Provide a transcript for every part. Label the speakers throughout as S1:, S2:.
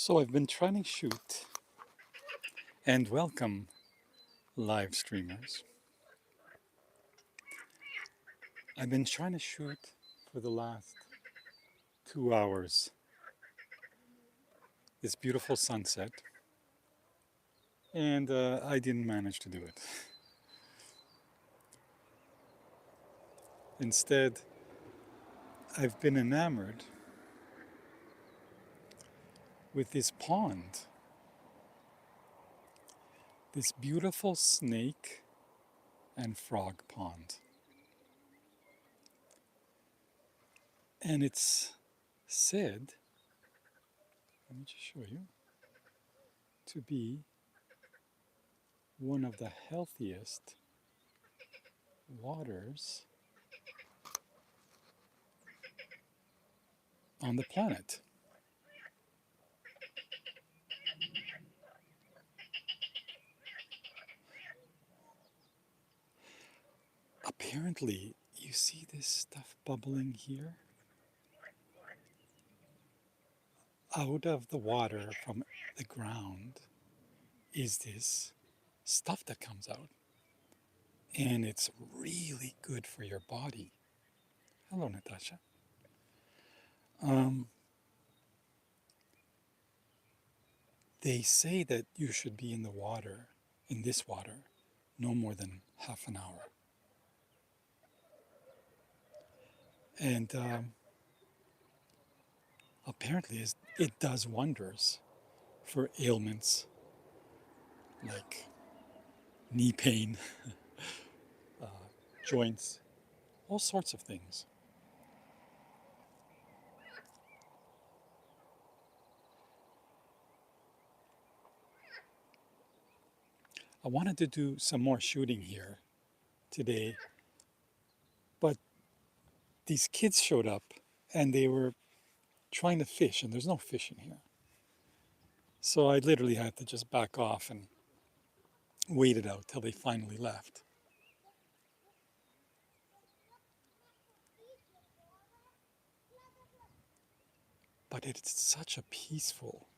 S1: So I've been trying to shoot and welcome live streamers. I've been trying to shoot for the last 2 hours this beautiful sunset, and I didn't manage to do it. Instead, I've been enamored with this pond, this beautiful snake and frog pond. And it's said, let me just show you, to be one of the healthiest waters on the planet. Apparently, you see this stuff bubbling here? Out of the water from the ground is this stuff that comes out. And it's really good for your body. Hello, Natasha. They say that you should be in the water, in this water, no more than half an hour. And apparently it does wonders for ailments like knee pain, joints, all sorts of things. I wanted to do some more shooting here today, but these kids showed up and they were trying to fish, and there's no fish in here. So I literally had to just back off and wait it out till they finally left. But it's such a peaceful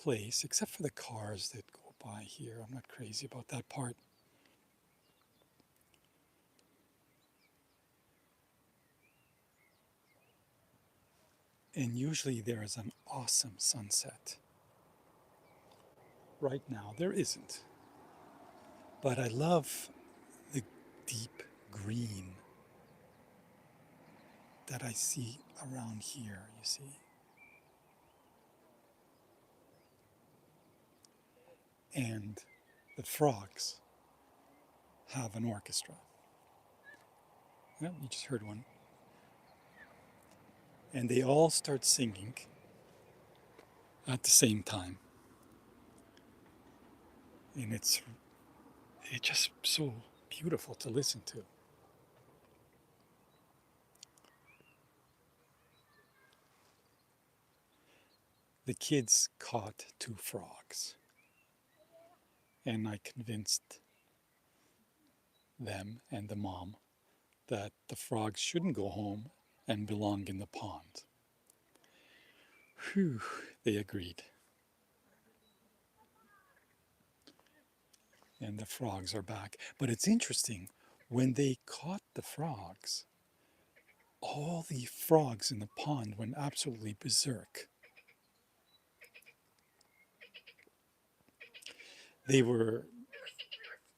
S1: place, except for the cars that go by here. I'm not crazy about that part. And usually there is an awesome sunset. Right now there isn't. But I love the deep green that I see around here, you see. And the frogs have an orchestra. Yeah, you just heard one. And they all start singing at the same time. And it's just so beautiful to listen to. The kids caught 2 frogs. And I convinced them and the mom that the frogs shouldn't go home and belong in the pond. Whew, they agreed. And the frogs are back. But it's interesting, when they caught the frogs, all the frogs in the pond went absolutely berserk. They were,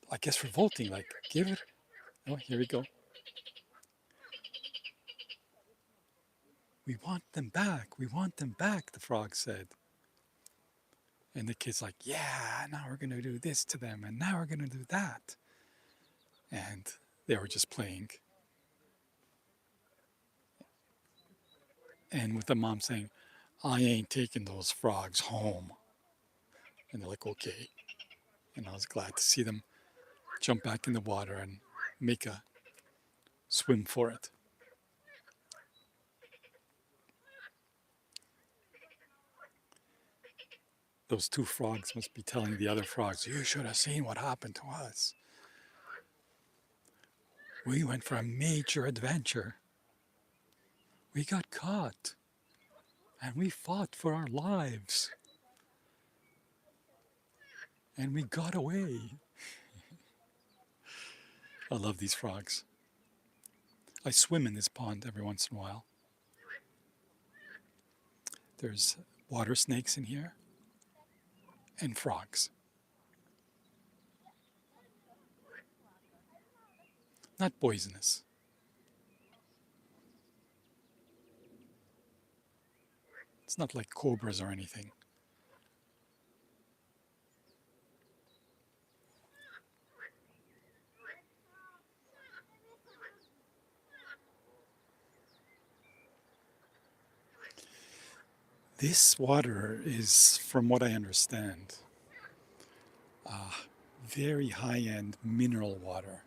S1: I guess, revolting, like, give it. Oh, here we go. We want them back. We want them back, the frog said. And the kid's like, yeah, now we're going to do this to them, and now we're going to do that. And they were just playing. And with the mom saying, I ain't taking those frogs home. And they're like, okay. And I was glad to see them jump back in the water and make a swim for it. Those 2 frogs must be telling the other frogs, you should have seen what happened to us. We went for a major adventure. We got caught. And we fought for our lives. And we got away. I love these frogs. I swim in this pond every once in a while. There's water snakes in here and frogs. Not poisonous. It's not like cobras or anything. This water is, from what I understand, very high-end mineral water.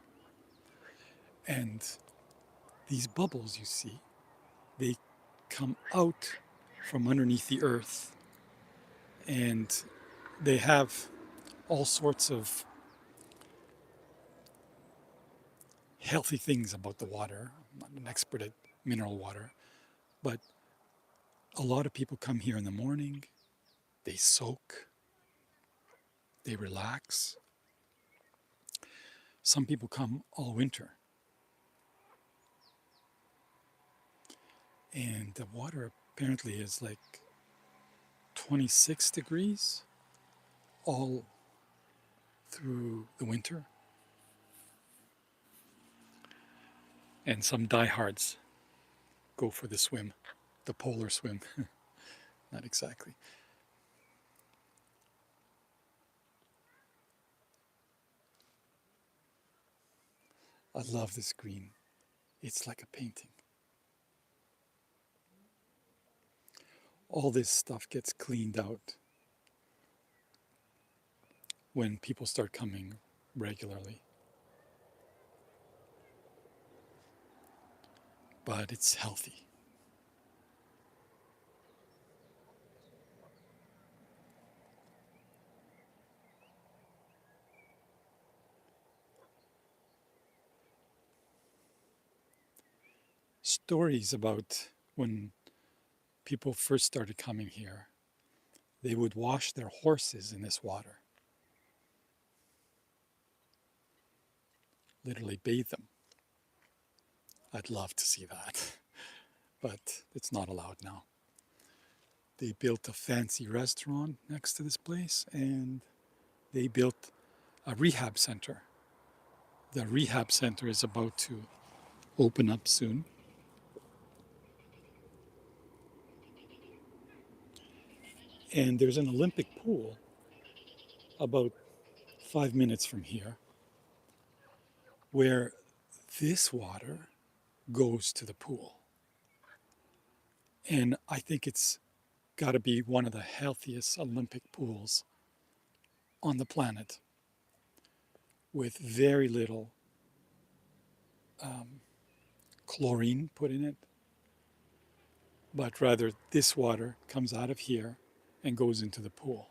S1: And these bubbles you see, they come out from underneath the earth, and they have all sorts of healthy things about the water. I'm not an expert at mineral water, but a lot of people come here in the morning, they soak, they relax. Some people come all winter. And the water apparently is like 26 degrees all through the winter. And some diehards go for the swim, the polar swim. Not exactly. I love this green. It's like a painting. All this stuff gets cleaned out when people start coming regularly. But it's healthy. Stories about when people first started coming here, they would wash their horses in this water. Literally bathe them. I'd love to see that, but it's not allowed now. They built a fancy restaurant next to this place, and they built a rehab center. The rehab center is about to open up soon. And there's an Olympic pool about 5 minutes from here where this water goes to the pool. And I think it's got to be one of the healthiest Olympic pools on the planet, with very little chlorine put in it, but rather this water comes out of here and goes into the pool.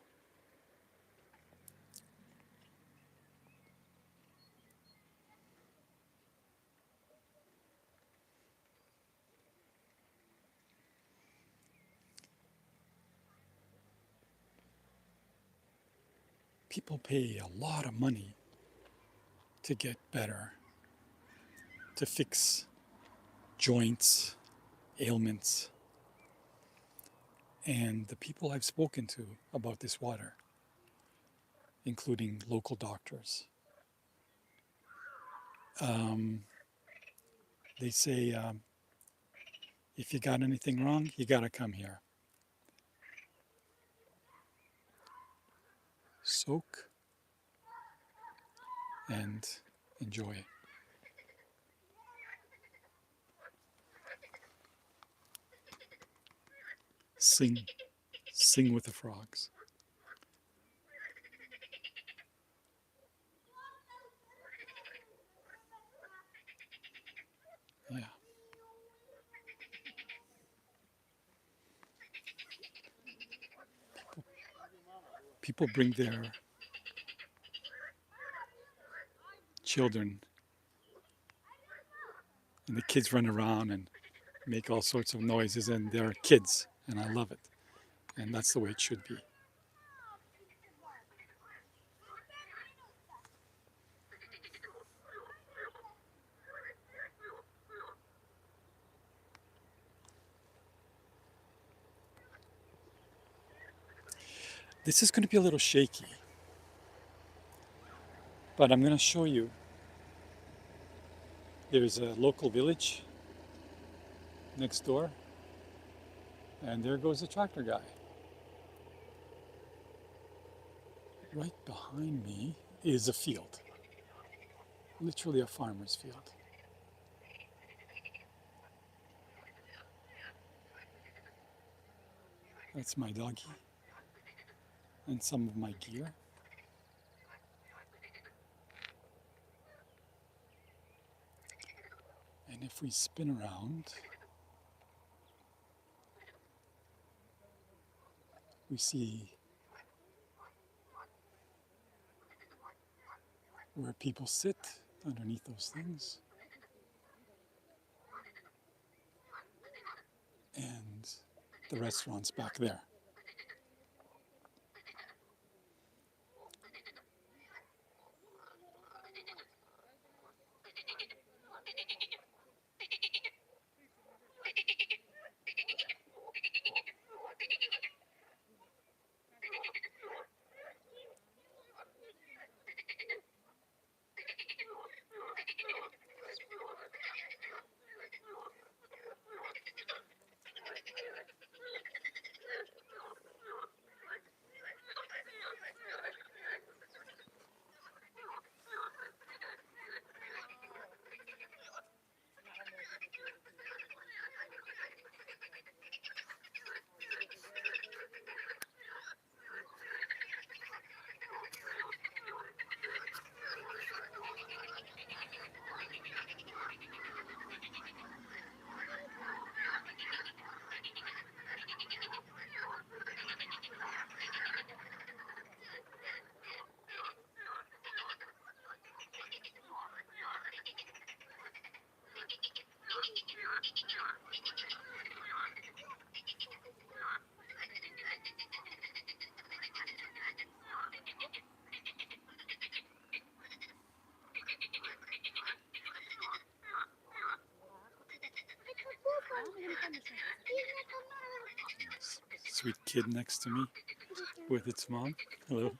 S1: People pay a lot of money to get better, to fix joints, ailments. And the people I've spoken to about this water, including local doctors, they say, if you got anything wrong, you got to come here. Soak and enjoy. Sing with the frogs. Yeah. People bring their children, and the kids run around and make all sorts of noises, and they're kids, and I love it. And that's the way it should be. This is going to be a little shaky, but I'm going to show you. There's a local village next door, and there goes the tractor guy. Right behind me is a field, literally a farmer's field. That's my doggy and some of my gear. And if we spin around, we see where people sit underneath those things. And the restaurant's back there. Sweet kid next to me with its mom. Hello.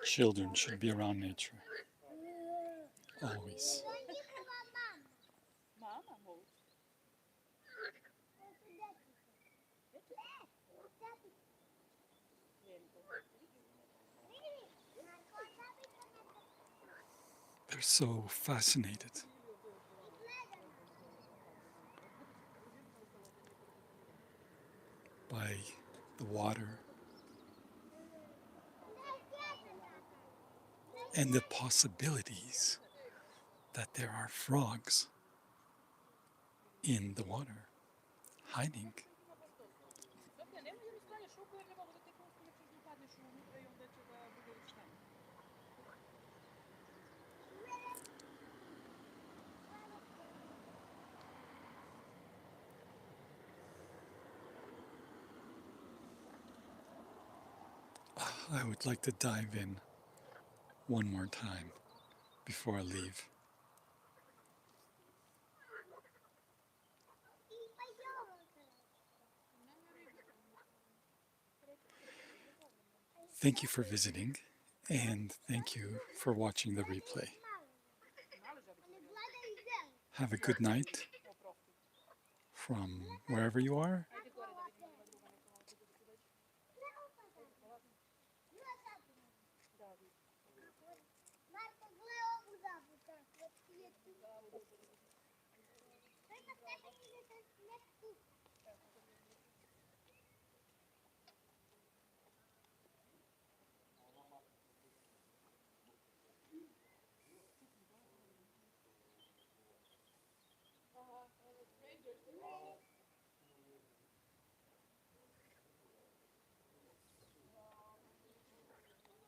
S1: Children should be around nature. Always. They're so fascinated by the water and the possibilities that there are frogs in the water hiding. I would like to dive in one more time before I leave. Thank you for visiting, and thank you for watching the replay. Have a good night from wherever you are.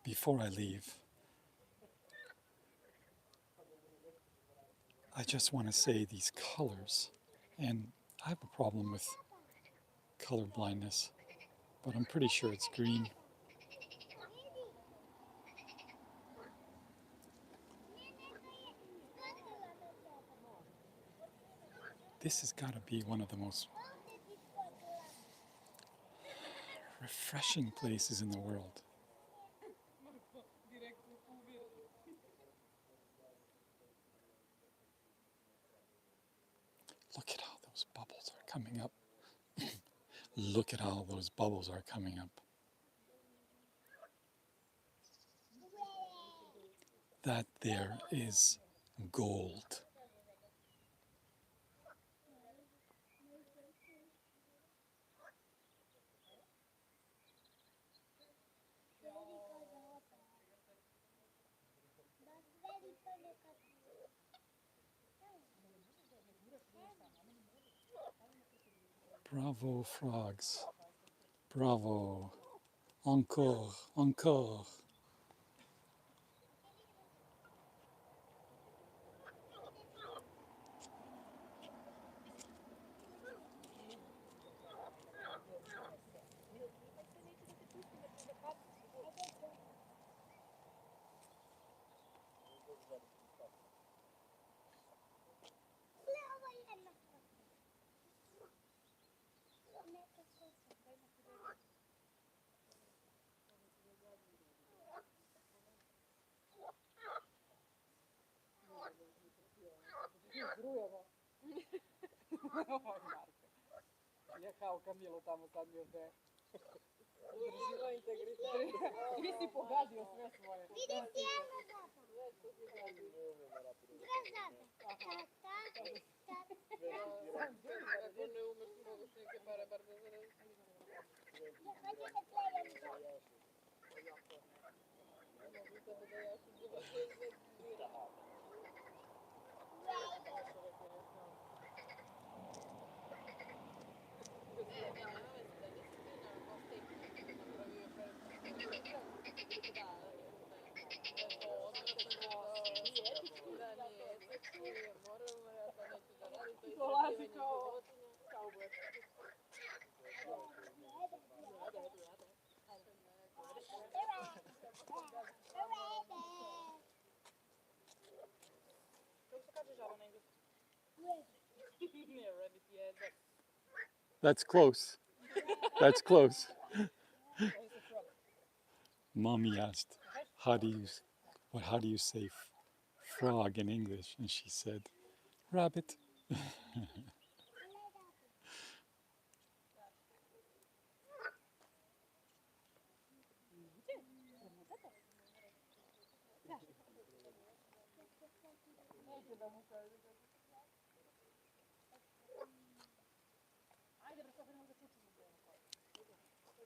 S1: Before I leave, I just want to say these colors, and I have a problem with color blindness, but I'm pretty sure it's green. This has got to be one of the most refreshing places in the world. Look at how those bubbles are coming up. Look at how those bubbles are coming up. That there is gold. Bravo, frogs. Bravo. Encore, encore.
S2: Kao Kamilo tamo sad bio te. Udrživa integritet. Ti si pogadio sve svoje.
S3: Vidim ti jedno zato.
S2: Ako ne umeš, moguš neke pare bar da zaradiš. Mogu tebe da jašu džuba 60 dira. Dolazi kao kauboj. Kako se kaže žaba na engleskom? Nije rabbit, je.
S1: That's close. That's close. Mommy asked, how do you say frog in English? And she said, rabbit.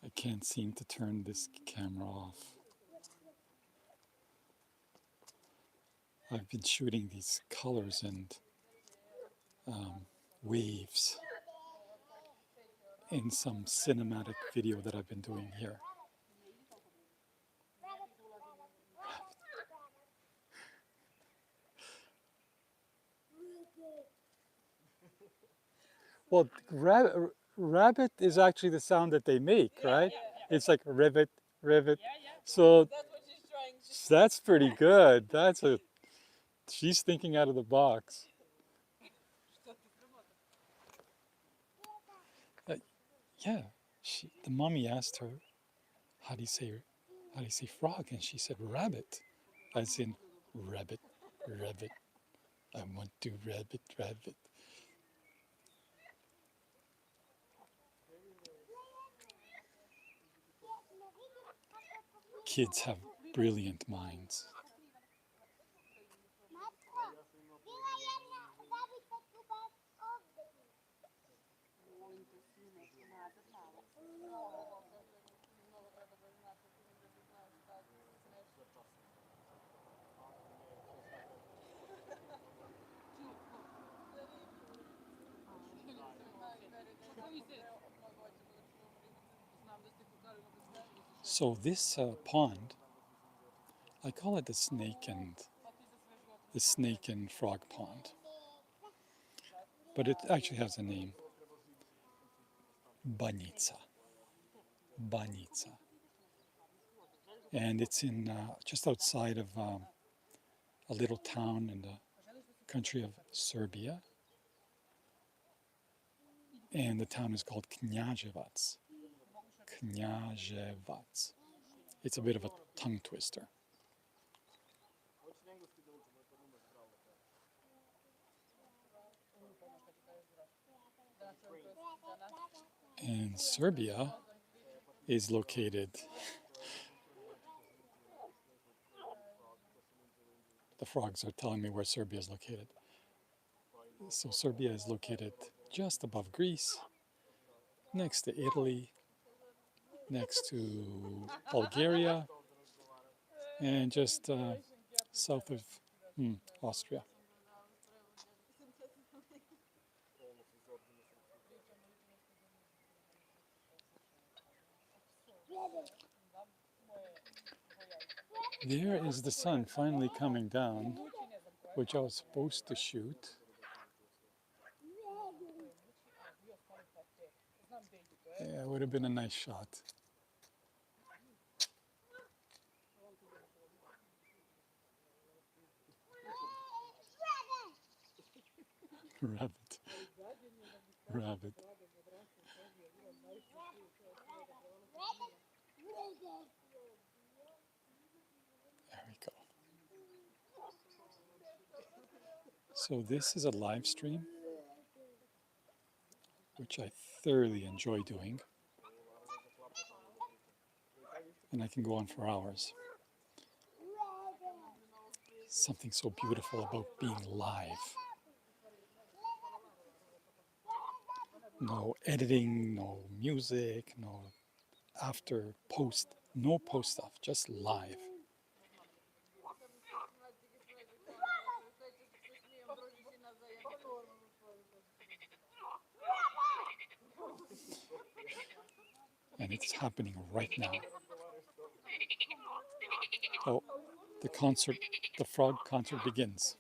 S1: I can't seem to turn this camera off. I've been shooting these colors and waves in some cinematic video that I've been doing here. Well, rabbit is actually the sound that they make, right? It's like ribbit, ribbit. So that's pretty good. She's thinking out of the box. Yeah, the mommy asked her, how do you say frog? And she said rabbit, as in rabbit, rabbit. I want to rabbit, rabbit. Kids have brilliant minds. So this pond, I call it the snake and frog pond, but it actually has a name, Banitsa. Banitsa. And it's in just outside of a little town in the country of Serbia. And the town is called Knjaževac. Knjaževac. It's a bit of a tongue twister. And Serbia is located, the frogs are telling me where Serbia is located. So Serbia is located just above Greece, next to Italy, next to Bulgaria, and just south of Austria. There is the sun finally coming down, which I was supposed to shoot. Yeah, it would have been a nice shot. Rabbit. Rabbit. There we go. So this is a live stream, which I thoroughly enjoy doing. And I can go on for hours. Something so beautiful about being live. No editing, no music, no after post, no post stuff, just live. And it's happening right now. Oh, the frog concert begins.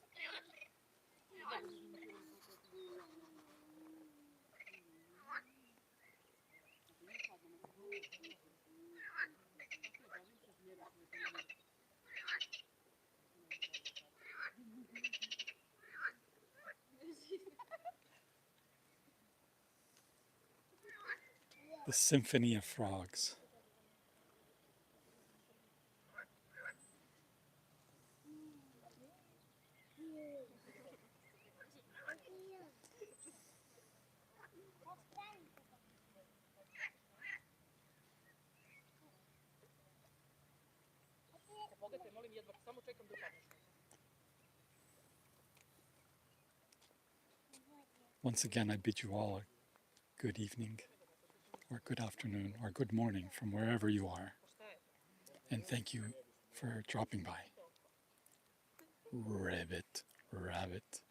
S1: The symphony of frogs. Once again, I bid you all a good evening, or good afternoon, or good morning from wherever you are. And thank you for dropping by. Ribbit, rabbit.